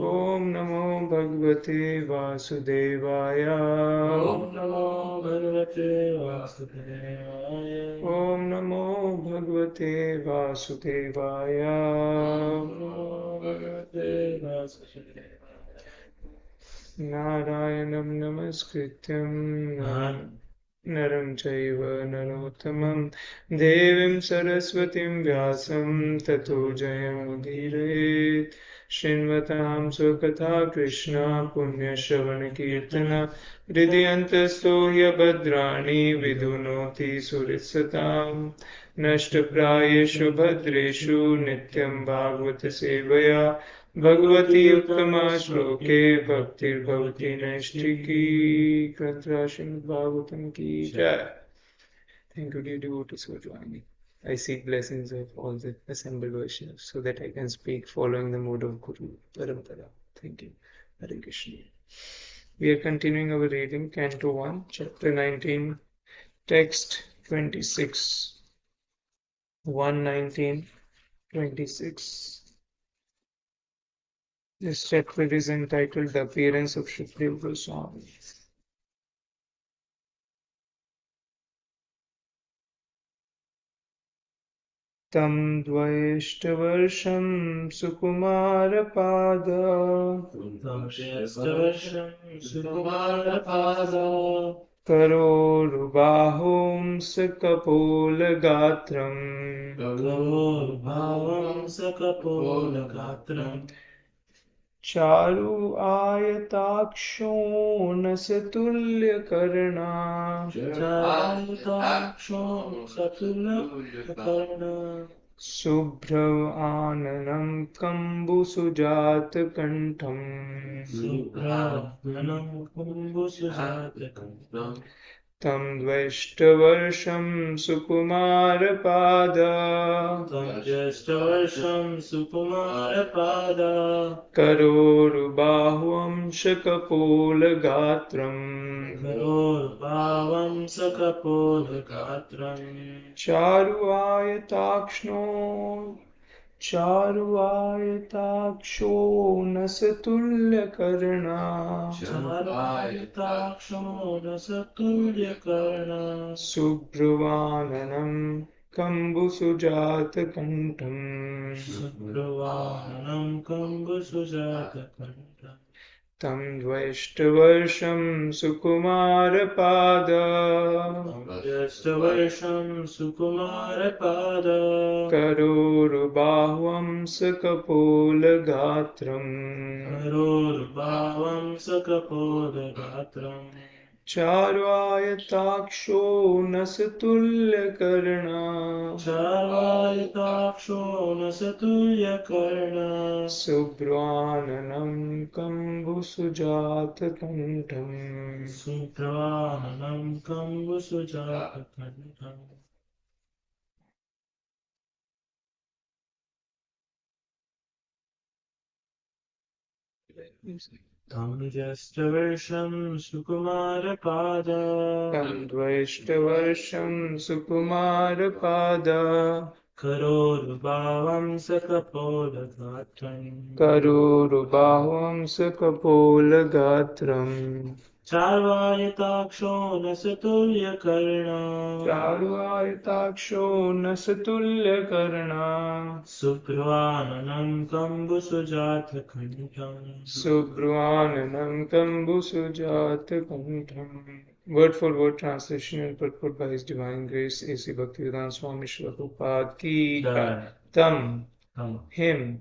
Om Namo Bhagavate Vasudevaya. Om Namo Bhagavate Vasudevaya. Om Namo Bhagavate Vasudevaya. Om Namo Bhagavate Vasudevaya. Narayanam Namaskrityam Naram Chaiva Narottamam Devim Saraswatim Vyasam Tato Jayamudire Shinvatam Sukatha Krishna Punya Shravana Kirtana Hridyantasto Bhadrani Vidunoti Suritsatam Nashtaprayeshu Bhadreshu Nityam Bhagavata Sevaya Bhagavati Uttama Shloke Bhaktir Bhavati Naistiki Kratra Srimad Bhagavatam Ki Jai. Thank you, dear devotees, for joining. I seek blessings of all the assembled Vaishnavas so that I can speak following the mode of Guru Parampara. Thank you. Hare Krishna. We are continuing our reading, Canto 1, Chapter 19, Text 26. 119:26. This chapter is entitled The Appearance of Shukdev Goswami. Tam dvaishtavarsham sukumarpada karorubahom sakapolagatram चारु आयताक्षो नसतुल्यकर्णा शुभ्रव आननं कम्बुसुजातकण्ठम् तं द्वैष्टवर्षं सुकुमारपाद करोरुबाहुं शकपोलगात्रम् चारुआयताक्षो नसतुल्यकर्णा शुभ्रवाननं कम्बुसुजातकण्ठम् तं द्वैष्टवर्षं सुकुमारपाद करोरुबाहुं सकपोलगात्रम् चारुआयताक्षो नसतुल्यकर्णा शुभ्रवाननं कम्बुसुजातकण्ठम् Tam dvaishtavarsham sukumarapada karorubahum sakapolagatram चारुआयताक्षो नसतुल्यकर्णा शुभ्रवाननं कम्बुसुजातकण्ठम्. Word for word translation and purport by His Divine Grace A.C. Bhaktivedanta Swami Srila Prabhupada ki jai. Tam, him,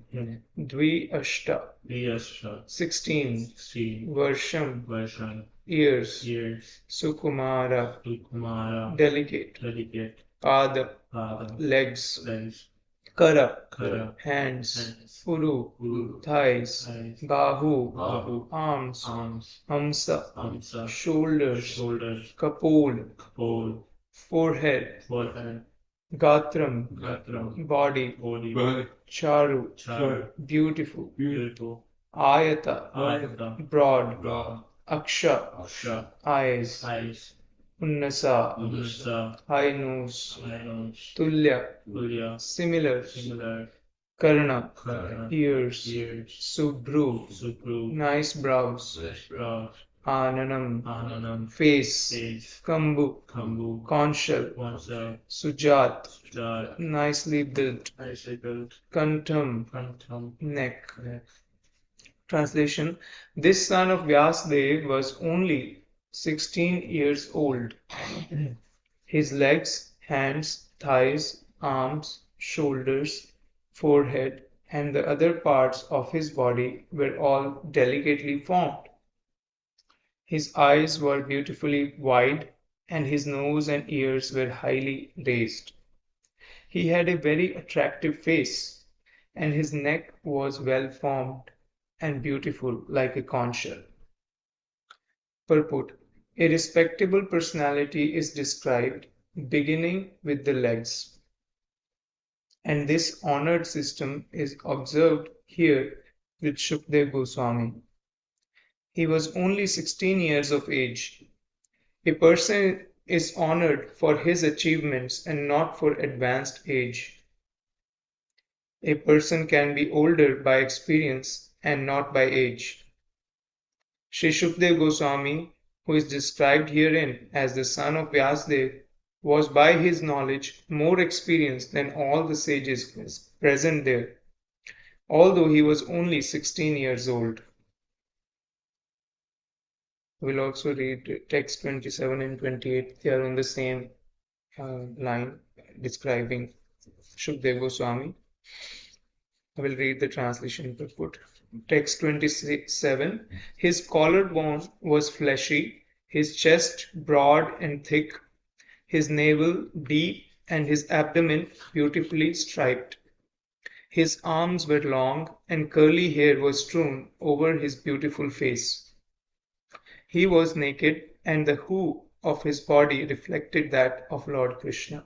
Dvi Ashta, 16, Varsham, years, Sukumara, delicate, Pada, legs, Kara, hands, Uru, thighs, Bahu, arms, Hamsa, shoulders, Kapol, forehead, Gatram, body, Charu, beautiful, Ayata, broad, Aksha, eyes, Unnasa, high nose, Tulya, similar, Karna, Karna, ears. ears. Subhru, Subru, nice brows. brow. Ananam, Ananam, face. face. Kambu, Kambu, conchal. oneself. Sujat, Sujat, nicely built. icicle. Kantam, Phantom, neck. neck. Translation: This son of Vyasdev was only 16 years old. His legs, hands, thighs, arms, shoulders, forehead, and the other parts of his body were all delicately formed. His eyes were beautifully wide, and his nose and ears were highly raised. He had a very attractive face, and his neck was well formed and beautiful like a conch shell. Purport: A respectable personality is described, beginning with the legs, and this honored system is observed here with Shukdev Goswami. He was only 16 years of age. A person is honored for his achievements and not for advanced age. A person can be older by experience and not by age. Sri Shukdev Goswami, who is described herein as the son of Vyasdev, was by his knowledge more experienced than all the sages present there, although he was only 16 years old. We'll also read text 27 and 28. They are on the same line describing Shukdev Goswami. I will read the translation purport. Text 27. His collarbone was fleshy, his chest broad and thick, his navel deep, and his abdomen beautifully striped. His arms were long, and curly hair was strewn over his beautiful face. He was naked, and the hue of his body reflected that of Lord Krishna.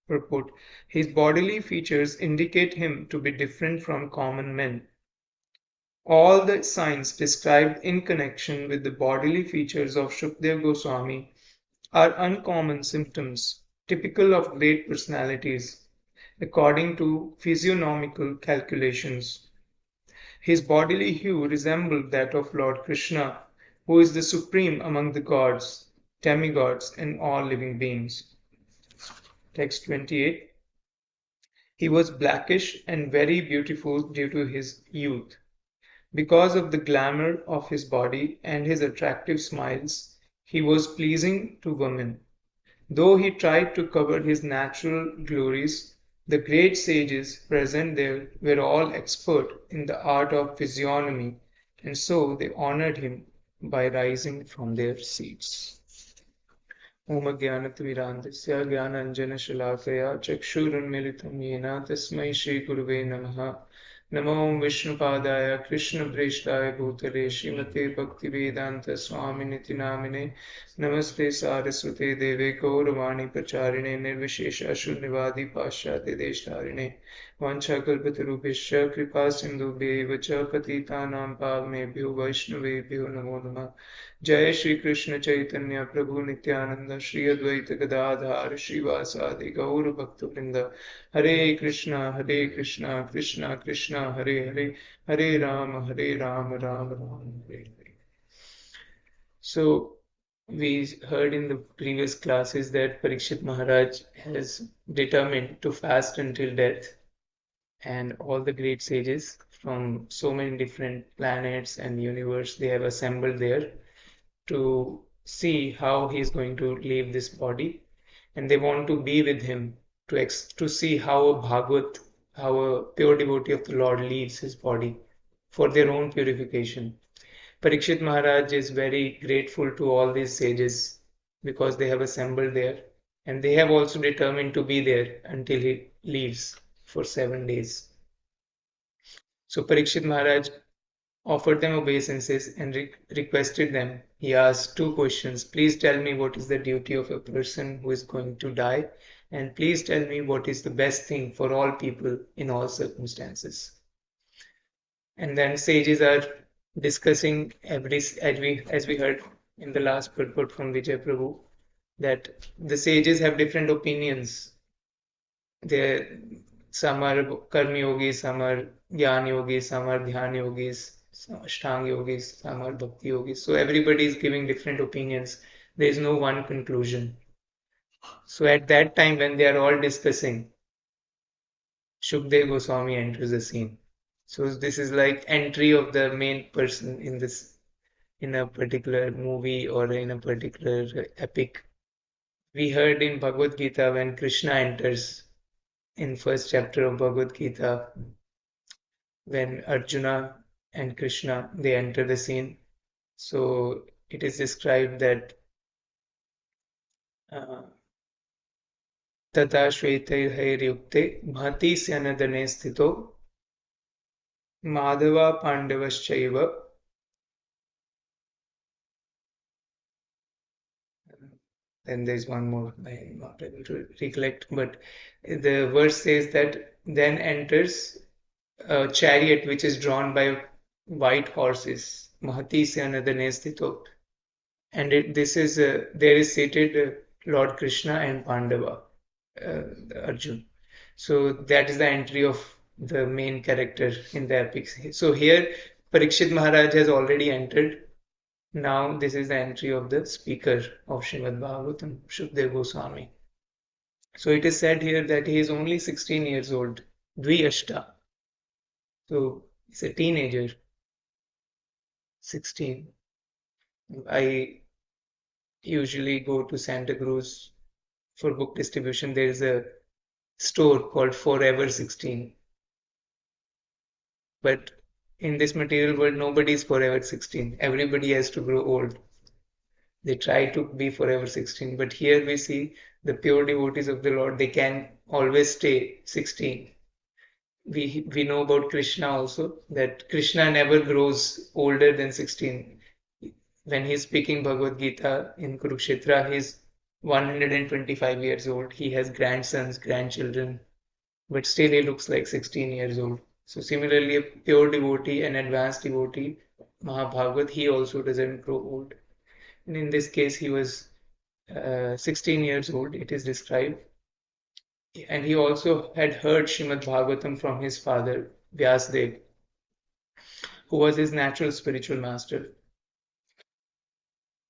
Purport: His bodily features indicate him to be different from common men. All the signs described in connection with the bodily features of Shukdev Goswami are uncommon symptoms typical of great personalities, according to physiognomical calculations. His bodily hue resembled that of Lord Krishna, who is the supreme among the gods, demigods, and all living beings. Text 28. He was blackish and very beautiful due to his youth. Because of the glamour of his body and his attractive smiles, he was pleasing to women. Though he tried to cover his natural glories, the great sages present there were all expert in the art of physiognomy, and so they honored him by rising from their seats. ॐ अज्ञानतिमिरान्धस्य ज्ञानाञ्जनशलाकया चक्षुरुन्मिलितं येन तस्मै श्रीगुरुवे नमः। नमो विष्णुपादाय कृष्णप्रेष्ठाय भूतले श्रीमते भक्तिवेदान्त स्वामिनिति नामिने नमस्ते सारस्वते देवे गौरवाणी प्रचारिणे निर्विशेष शून्यवादी पाश्चात्य देशतारिणे वाञ्छाकल्पतरुभ्यश्च कृपा सिन्धुभ्यैव च पतितानां पावनेभ्यो वैष्णवेभ्यो नमो नमः। जय श्री कृष्ण चैतन्य प्रभु नित्यानंद श्री अद्वैत गदाधार श्रीवासादि गौर भक्तवृंद हरे Krishna Krishna Krishna Hare Hare Hare Ram Ram Ram Hare Hare. So we heard in the previous classes that Parikshit Maharaj has determined to fast until death, and all the great sages from so many different planets and universe, they have assembled there to see how he is going to leave this body, and they want to be with him to see how a Bhagavat, how a pure devotee of the Lord leaves his body for their own purification. Parikshit Maharaj is very grateful to all these sages because they have assembled there, and they have also determined to be there until he leaves for 7 days. So Parikshit Maharaj offered them obeisances and requested them. He asked two questions. Please tell me what is the duty of a person who is going to die, and please tell me what is the best thing for all people in all circumstances. And then sages are discussing as we heard in the last purport from Vijay Prabhu, that the sages have different opinions. They some are karma yogis, some are jnana yogis, some are dhyan yogis, some ashtanga yogis, some are bhakti yogis. So everybody is giving different opinions. There is no one conclusion. So at that time, when they are all discussing, Shukdev Goswami enters the scene. So this is like entry of the main person in this, in a particular movie or in a particular epic. We heard in Bhagavad Gita when Krishna enters in first chapter of Bhagavad Gita, when Arjuna and Krishna they enter the scene. So it is described that uh, तथा श्वेतैर्हैर्युक्ते महती स्यनदने स्थितो Madhava पांडवश्चैव. Then there's one more, I'm not able to recollect, but the verse says that then enters a chariot which is drawn by white horses, Mahati Syanadane Sthito. And this is there is seated Lord Krishna and Pandava, Arjun. So that is the entry of the main character in the epic. So here Parikshit Maharaj has already entered. Now this is the entry of the speaker of Srimad Bhagavatam, Shukdev Goswami. So it is said here that he is only 16 years old, Dviashta. So he's a teenager, 16. I usually go to Santa Cruz for book distribution. There is a store called Forever 16. But in this material world, nobody is forever 16. Everybody has to grow old. They try to be forever 16. But here we see the pure devotees of the Lord, they can always stay 16. We know about Krishna also, that Krishna never grows older than 16. When he's speaking Bhagavad Gita in Kurukshetra, he's 125 years old. He has grandsons, grandchildren, but still he looks like 16 years old. So similarly, a pure devotee, an advanced devotee, Mahabhagavat, he also doesn't grow old. And in this case, he was 16 years old, it is described. And he also had heard Srimad Bhagavatam from his father, Vyasdev, who was his natural spiritual master.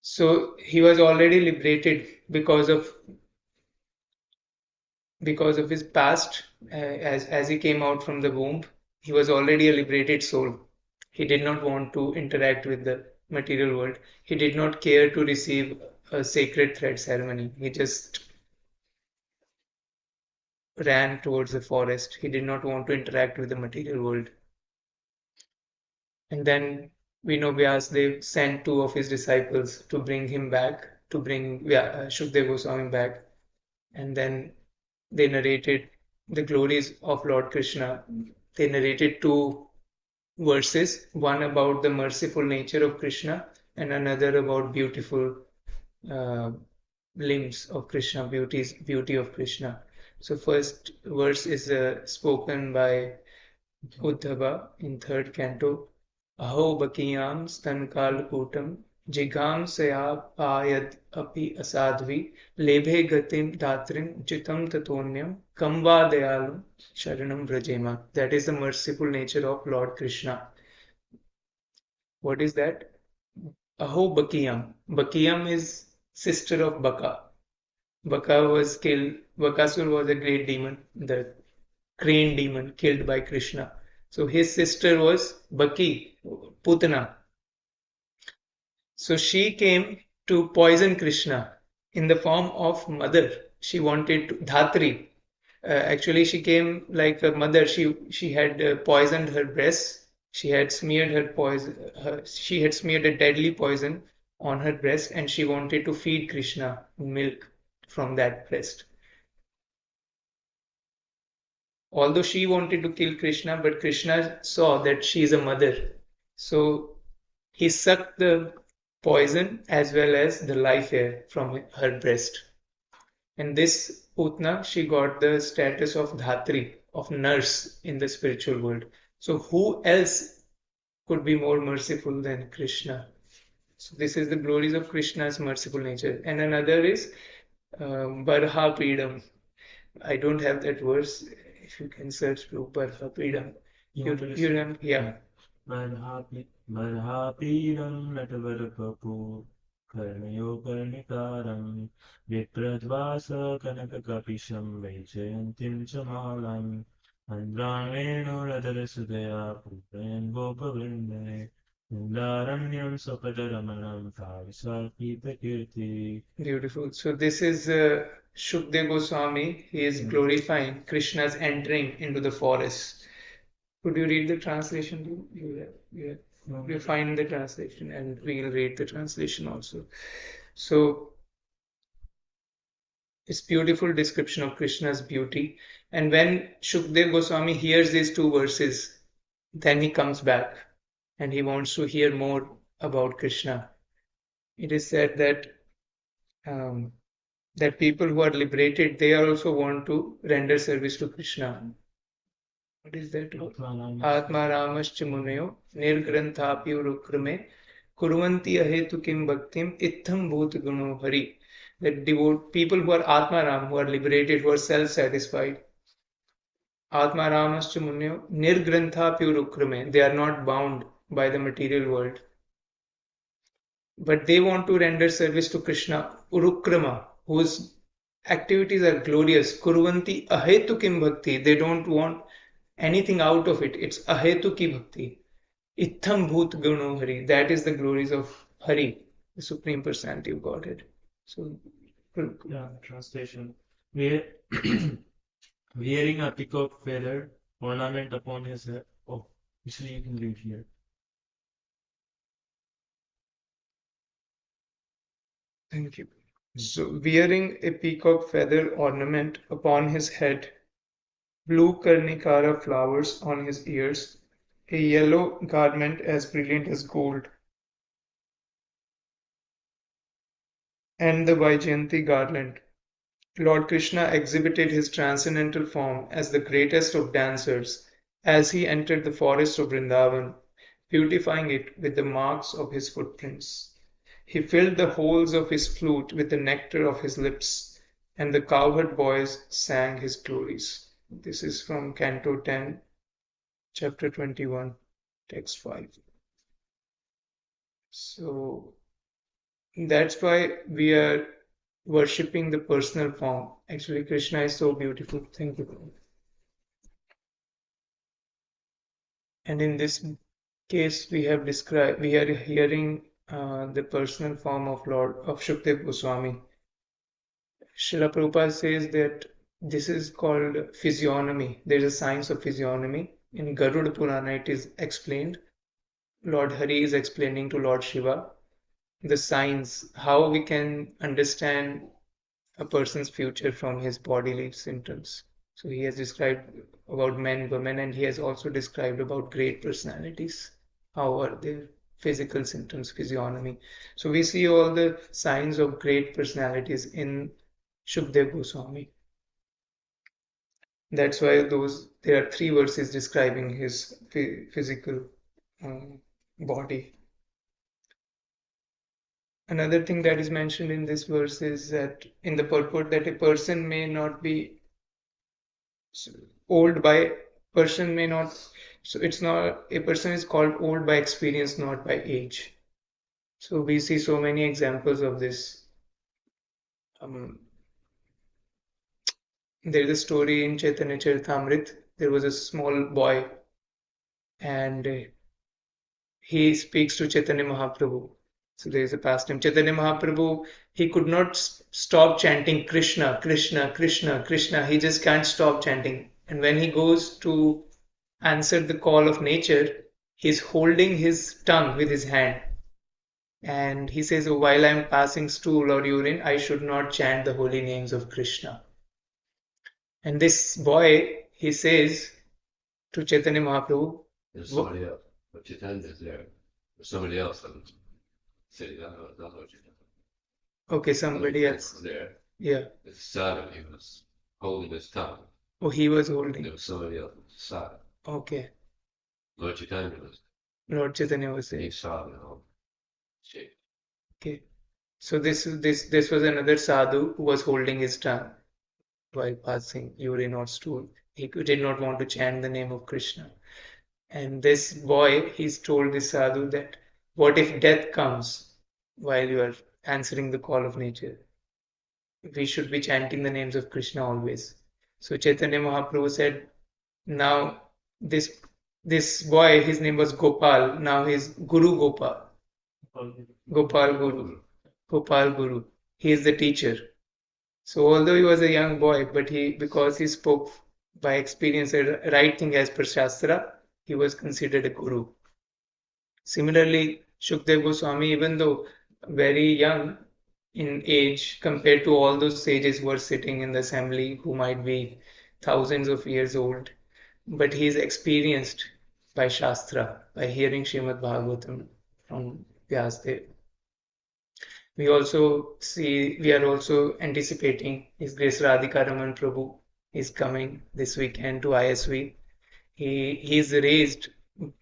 So he was already liberated because of his past. As he came out from the womb, he was already a liberated soul. He did not want to interact with the material world. He did not care to receive a sacred thread ceremony. He just ran towards the forest. He did not want to interact with the material world. And then we know Vyasdev sent two of his disciples to bring him back, to bring Shukdev Goswami back. And then they narrated the glories of Lord Krishna. They narrated two verses, one about the merciful nature of Krishna and another about beautiful uh, limbs of Krishna, beauty of Krishna. So first verse is spoken by Uddhava in third canto. Aho bakiyam stankalkutam jigamsayapayad api asadvi lebhe gatim datrim chitam tatonyam kamva dayalum sharanam vrajema. That is the merciful nature of Lord Krishna. What is that? Aho bakiyam. Bakiyam is sister of Baka. Baka was killed. Bakasur was a great demon, the crane demon killed by Krishna. So his sister was Baki, Putana. So she came to poison Krishna in the form of mother. She wanted to, Dhatri. Actually, she came like a mother. She had poisoned her breasts. She had smeared her poison. She had smeared a deadly poison on her breast, and she wanted to feed Krishna milk from that breast. Although she wanted to kill Krishna, but Krishna saw that she is a mother. So he sucked the poison as well as the life air from her breast. And this Putna, she got the status of Dhatri, of nurse in the spiritual world. So who else could be more merciful than Krishna? So this is the glories of Krishna's merciful nature. And another is Barha Pidam. I don't have that verse if you can search Prabhupada Freedom. You want me to You say? don't, yeah. Madhapidam Natavarapapu Karnayo Karnikaram Vipradvasa Kanakakapisham Vaijayantim Chamalam Andranvenu Radharasudaya Putrayan Gopavrindaye Undaranyam Sapadaramanam Kavisakita Kirti. Beautiful. So this is Shukdev Goswami. He is glorifying Krishna's entering into the forest. Could you read the translation? You find the translation, and we'll read the translation also. So it's beautiful description of Krishna's beauty. And when Shukdev Goswami hears these two verses, then he comes back and he wants to hear more about Krishna. It is said that um, that people who are liberated, they also want to render service to Krishna. What is that? Atma Ramascha Munayo Nirgranthapi Urukrame Kurvanti Ahetu Kim Bhaktim Itham Bhut Guno Hari. That devote people who are Atma Ram, who are liberated, who are self-satisfied. Atma Ramascha Munayo Nirgranthapi Urukrame. They are not bound by the material world. But they want to render service to Krishna, Urukrama, whose activities are glorious. Kurvanti ahetukim bhakti. They don't want anything out of it. It's ahetuki bhakti. Itham bhut guno hari. That is the glories of Hari, the Supreme Personality of Godhead. So, yeah, translation. Wearing a peacock feather ornament upon his head. Oh, actually, you can read here. thank you. So, wearing a peacock feather ornament upon his head, blue karnikara flowers on his ears, a yellow garment as brilliant as gold, and the Vaijayanti garland. Lord Krishna exhibited his transcendental form as the greatest of dancers as he entered the forest of Vrindavan, beautifying it with the marks of his footprints. He filled the holes of his flute with the nectar of his lips, and the cowherd boys sang his glories. This is from Canto 10, Chapter 21, Text 5. So that's why we are worshipping the personal form. Actually, Krishna is so beautiful. Thank you. And in this case, we are hearing the personal form of Lord of Shukdev Goswami. Srila Prabhupada says that this is called physiognomy. There is a science of physiognomy. In Garuda Purana, it is explained. Lord Hari is explaining to Lord Shiva the signs, how we can understand a person's future from his bodily symptoms. So he has described about men, women, and he has also described about great personalities. How are their physical symptoms, physiognomy. So we see all the signs of great personalities in Shukdev Goswami. That's why there are three verses describing his physical body. Another thing that is mentioned in this verse is that in the purport that a person may not be old by person may not, so it's not, a person is called old by experience, not by age. So we see so many examples of this. There's a story in Chaitanya Charitamrita. There was a small boy and he speaks to Chaitanya Mahaprabhu. So there is a pastime. Chaitanya Mahaprabhu, he could not stop chanting Krishna, Krishna, Krishna, Krishna. He just can't stop chanting. And when he goes to answer the call of nature, he's holding his tongue with his hand. And he says, oh, while I'm passing stool or urine, I should not chant the holy names of Krishna. And this boy, he says to Chaitanya Mahaprabhu, there's somebody else. But Chaitanya is there. There's somebody else that said that. okay, somebody else. There. Yeah. The sadhu, he was holding his tongue. Oh, he was holding. There was somebody else. Sadhu. Okay. Lord Chaitanya was there. Lord Chaitanya was there. He saw the whole shape. Okay. So this was another sadhu who was holding his tongue while passing urine or stool. He did not want to chant the name of Krishna. And this boy, he's told this sadhu that what if death comes while you are answering the call of nature? We should be chanting the names of Krishna always. So Chaitanya Mahaprabhu said, now this this boy, his name was Gopal. Now he's Guru Gopal. Gopal Guru. Gopal Guru. He is the teacher. So although he was a young boy, but because he spoke by experience the right thing as per Shastra, he was considered a guru. Similarly, Shukdev Goswami, even though very young in age compared to all those sages who are sitting in the assembly who might be thousands of years old, but he is experienced by Shastra, by hearing Srimad Bhagavatam from Vyasdev. We are also anticipating His Grace Radhika Raman Prabhu is coming this weekend to ISV. He is raised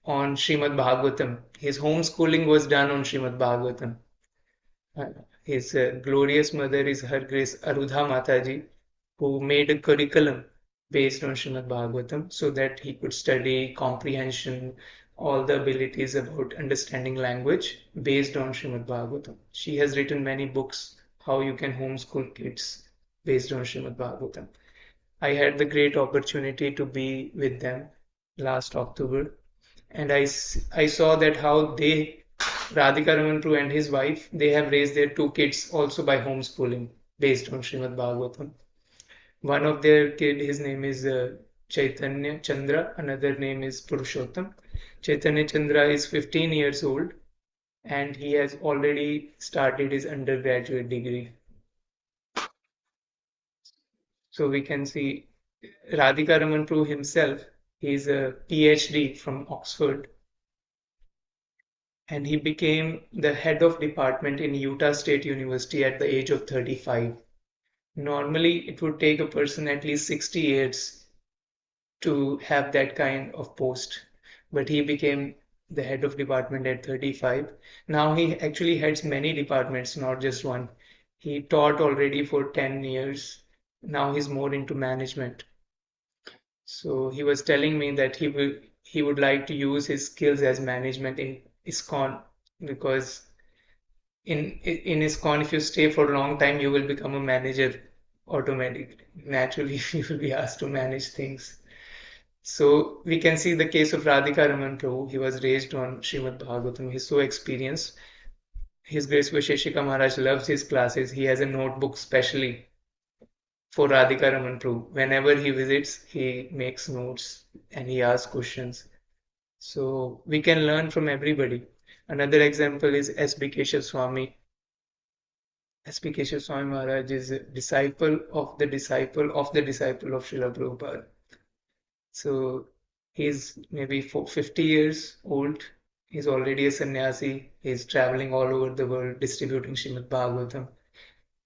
on Srimad Bhagavatam. His homeschooling was done on Srimad Bhagavatam. His glorious mother is Her Grace Arudha Mataji, who made a curriculum based on Srimad Bhagavatam so that he could study comprehension, all the abilities about understanding language based on Srimad Bhagavatam. She has written many books how you can homeschool kids based on Srimad Bhagavatam. I had the great opportunity to be with them last October, and I saw that how Radhika Raman Prabhu and his wife, they have raised their two kids also by homeschooling based on Srimad Bhagavatam. One of their kid, his name is Chaitanya Chandra, another name is Purushottam. Chaitanya Chandra is 15 years old and he has already started his undergraduate degree. So we can see Radhika Raman Prabhu himself, he is a PhD from Oxford and he became the head of department in Utah State University at the age of 35. Normally, it would take a person at least 60 years to have that kind of post, but he became the head of department at 35. Now he actually heads many departments, not just one. He taught already for 10 years. Now he's more into management. So he was telling me that he would like to use his skills as management in ISKCON because in ISKCON, if you stay for a long time, you will become a manager automatically. Naturally, you will be asked to manage things. So we can see the case of Radhika Raman Prabhu. He was raised on Srimad Bhagavatam. He's so experienced. His Grace Vasheshika Maharaj loves his classes. He has a notebook specially for Radhika Raman Prabhu. Whenever he visits, he makes notes and he asks questions. So we can learn from everybody. Another example is S.B. Keshav Swami. S.B. Keshav Swami Maharaj is a disciple of the disciple of the disciple of Srila Prabhupada. So he's maybe 50 years old. He's already a sannyasi. He's traveling all over the world distributing Srimad Bhagavatam.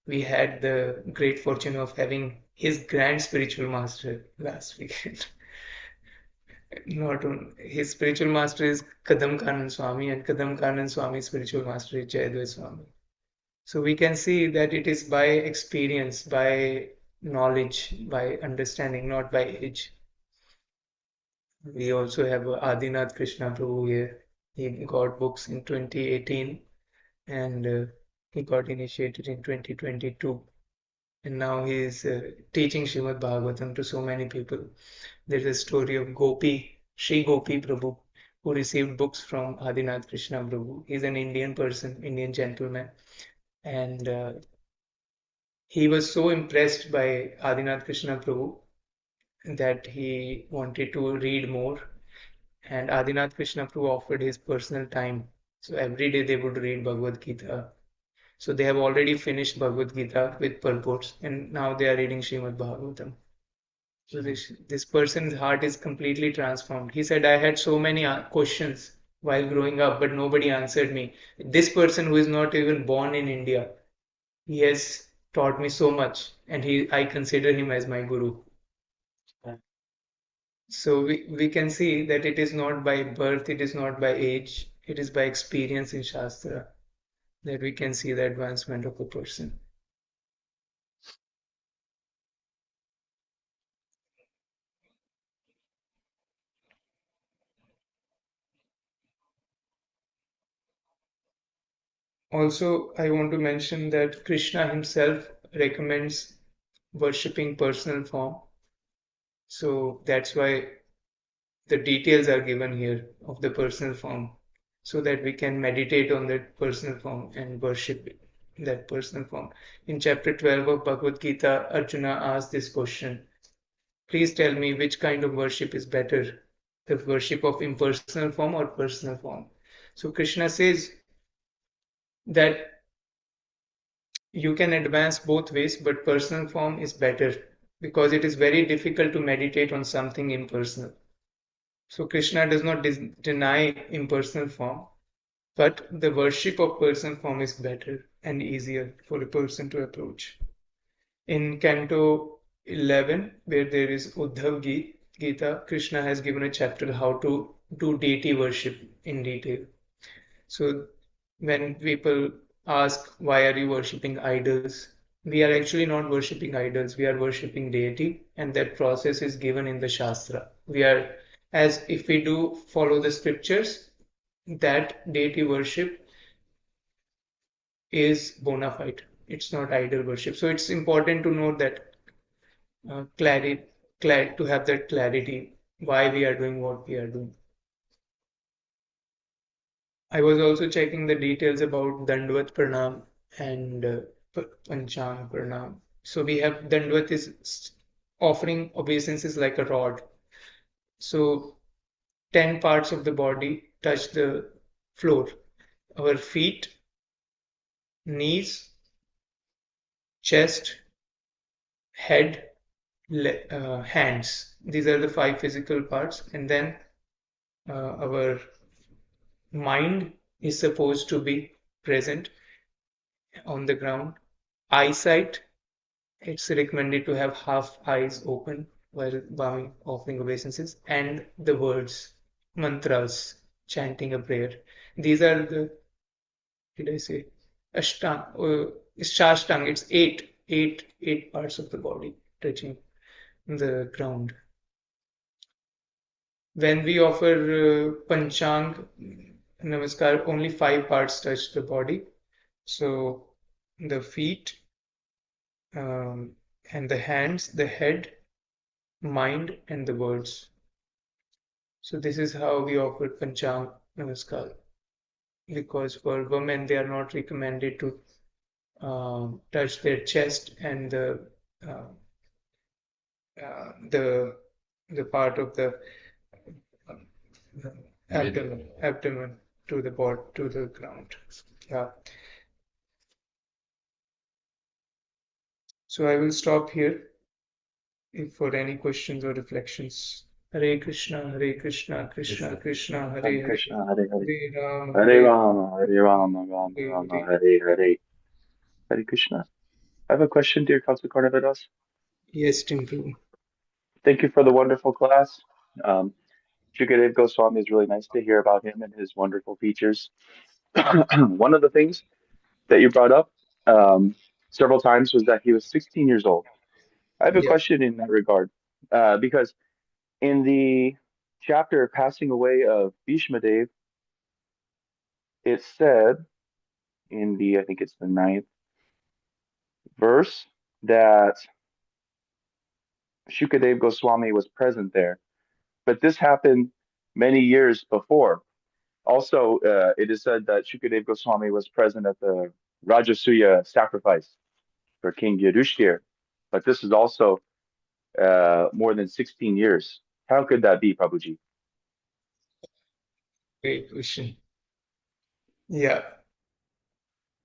We had the great fortune of having his grand spiritual master last weekend. Not on, his spiritual master is Kadam Kanan Swami, and Kadam Kanan Swami's spiritual master is Jayadvaita Swami. So we can see that it is by experience, by knowledge, by understanding, not by age. We also have Adinath Krishna Prabhu here. He got books in 2018 and he got initiated in 2022. And now he is teaching Srimad Bhagavatam to so many people. There's a story of Sri Gopi Prabhu, who received books from Adinath Krishna Prabhu. He's an Indian person, Indian gentleman. And he was so impressed by Adinath Krishna Prabhu that he wanted to read more. And Adinath Krishna Prabhu offered his personal time. So every day they would read Bhagavad Gita. So they have already finished Bhagavad Gita with purports, and now they are reading Srimad Bhagavatam. So this person's heart is completely transformed. He said, I had so many questions while growing up, but nobody answered me. This person who is not even born in India, he has taught me so much, and I consider him as my guru. So we can see that it is not by birth, it is not by age, it is by experience in Shastra that we can see the advancement of a person. Also, I want to mention that Krishna himself recommends worshipping personal form. So that's why the details are given here of the personal form, so that we can meditate on that personal form and worship that personal form. In chapter 12 of Bhagavad Gita, Arjuna asked this question: please tell me which kind of worship is better, the worship of impersonal form or personal form. So Krishna says that you can advance both ways, but personal form is better because it is very difficult to meditate on something impersonal. So Krishna does not deny impersonal form, but the worship of personal form is better and easier for a person to approach. In Canto 11, where there is Uddhav Gita, Krishna has given a chapter how to do deity worship in detail. So when people ask, why are you worshipping idols? We are actually not worshipping idols, we are worshipping deity, and that process is given in the Shastra. We are, as if we do follow the scriptures, that deity worship is bona fide. It's not idol worship. So it's important to know that to have that clarity why we are doing what we are doing. I was also checking the details about Dandvat Pranam and Panchang Pranam. So we have Dandvat is offering obeisances like a rod. So 10 parts of the body touch the floor. Our feet, knees, chest, head, hands. These are the 5 physical parts. And then our mind is supposed to be present on the ground. Eyesight, it's recommended to have half eyes open while bowing, offering obeisances, and the words, mantras, chanting a prayer. These are the, did I say, Ashtang, Shashtang, it's eight parts of the body touching the ground. When we offer Panchang Namaskar, only 5 parts touch the body. So the feet, um, and the hands, the head, mind, and the words. So this is how we offer Panchang Namaskar. Because for women, they are not recommended to touch their chest and uh, the part of the abdomen to the to the ground. Yeah. So I will stop here if for any questions or reflections. Hare Krishna, Krishna Krishna, Hare Hare Hare, Krishna, Hare Hare, Hare Hare Rama, Hare Rama, Rama Hare Rama, Hare. Hare Hare, Hare Krishna. I have a question, dear Kautukarnav. Yes, Timpu. Thank you for the wonderful class. Um, Shukadev Goswami is really nice to hear about him and his wonderful features. One of the things that you brought up several times was that he was 16 years old. I have a Yeah, question in that regard, because in the chapter Passing Away of Bhishma Dev, it said in I think it's the ninth verse, that Shukadev Goswami was present there. But this happened many years before. Also, it is said that Shukadev Goswami was present at the Rajasuya sacrifice for King Yudhishthir. But this is also more than 16 years. How could that be, Prabhuji? great question. Yeah,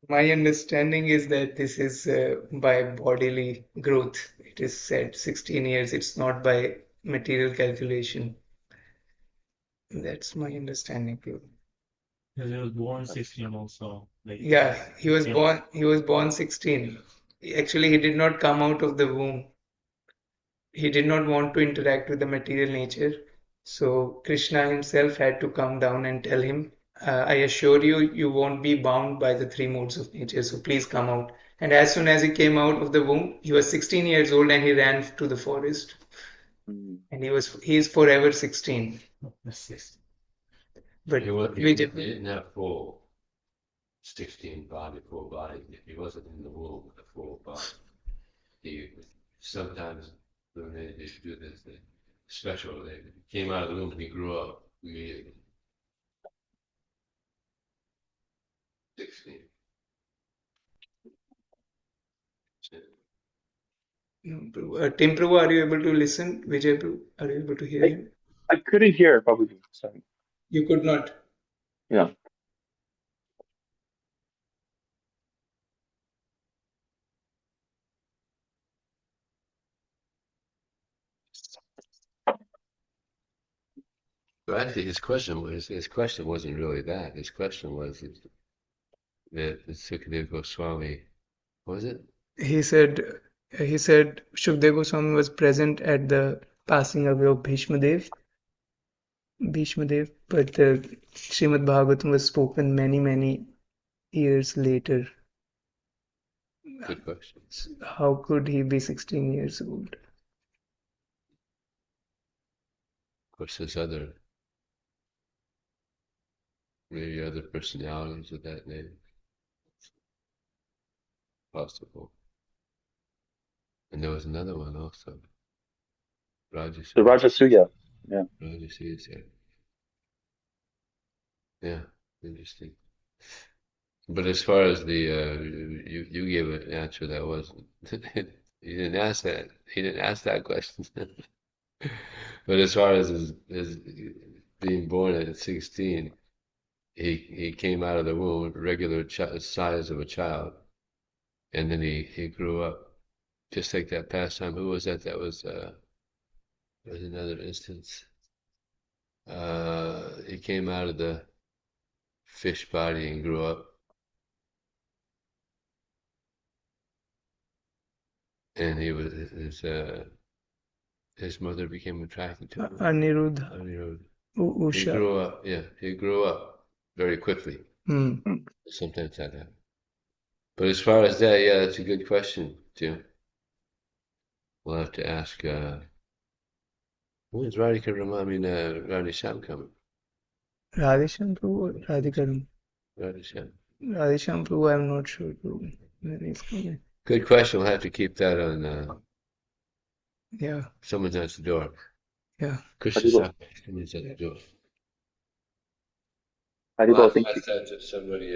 my understanding is that this is by bodily growth. It is said 16 years. It's not by material calculation. That's my understanding, Pure. Because he was born 16 also. Like, Yeah, yeah. He was born 16. Actually, he did not come out of the womb. He did not want to interact with the material nature. So Krishna himself had to come down and tell him, I assure you, you won't be bound by the 3 modes of nature. So please come out. And as soon as he came out of the womb, he was 16 years old and he ran to the forest. Mm. And he is forever 16. That's 16. But He we didn't have 4 16 body, full body. He wasn't in the womb with a full body. He sometimes when they do this special, they came out of the womb and he grew up immediately. 16. No, Prabhu. Tim Prabhu, are you able to listen? Vijay Prabhu, are you able to hear him? I couldn't hear Prabhuji. Sorry. You could not. Yeah. So actually, his question wasn't really that. His question was that Sukadeva Goswami, what was it? He said Shukdev Goswami was present at the passing away of Bhishma Dev, but the Srimad Bhagavatam was spoken many years later. Good question. How could he be 16 years old? Of course, there's maybe other personalities of that name. Possible. And there was another one also. The Rajasuya. Yeah. Rajasuya. Yeah, interesting. But as far as the you gave an answer that wasn't. You didn't ask that. He didn't ask that question. But as far as his being born at 16, he came out of the womb regular size of a child, and then he grew up just like that pastime. Who was that? That was another instance. He came out of the fish body and grew up, and his mother became attracted to him. Anirudh. He grew up. Yeah, he grew up very quickly. Sometimes that happens. But as far as that, yeah, that's a good question, Jim. We'll have to ask. When is Radhika Radhisham coming? Radhesham Prabhu or Radhikaram? Radhisham. Radhesham Prabhu, I'm not sure Prabhu, when he's coming. Good question. We'll have to keep that on. Yeah. Someone's at the door. Yeah. Krishna Someone's at the door. Haribol, Well, thank you. ask that to somebody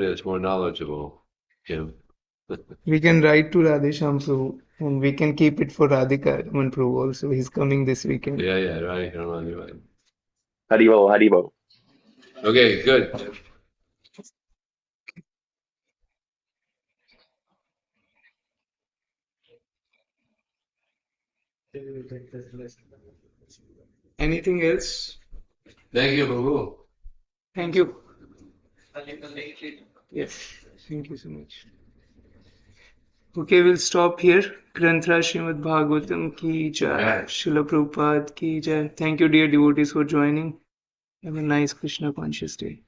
that's more knowledgeable, Jim. We can write to Radhesham Prabhu and we can keep it for Radhika Raman Prabhu also. He's coming this weekend. Yeah, Radhika Raman. Haribol. Okay, good. Anything else? Thank you, Prabhu. Thank you. Yes, thank you so much. Okay, we'll stop here. Granthra Srimad Bhagavatam ki jai. Srila Prabhupada ki jai. Thank you, dear devotees, for joining. Have a nice Krishna conscious day.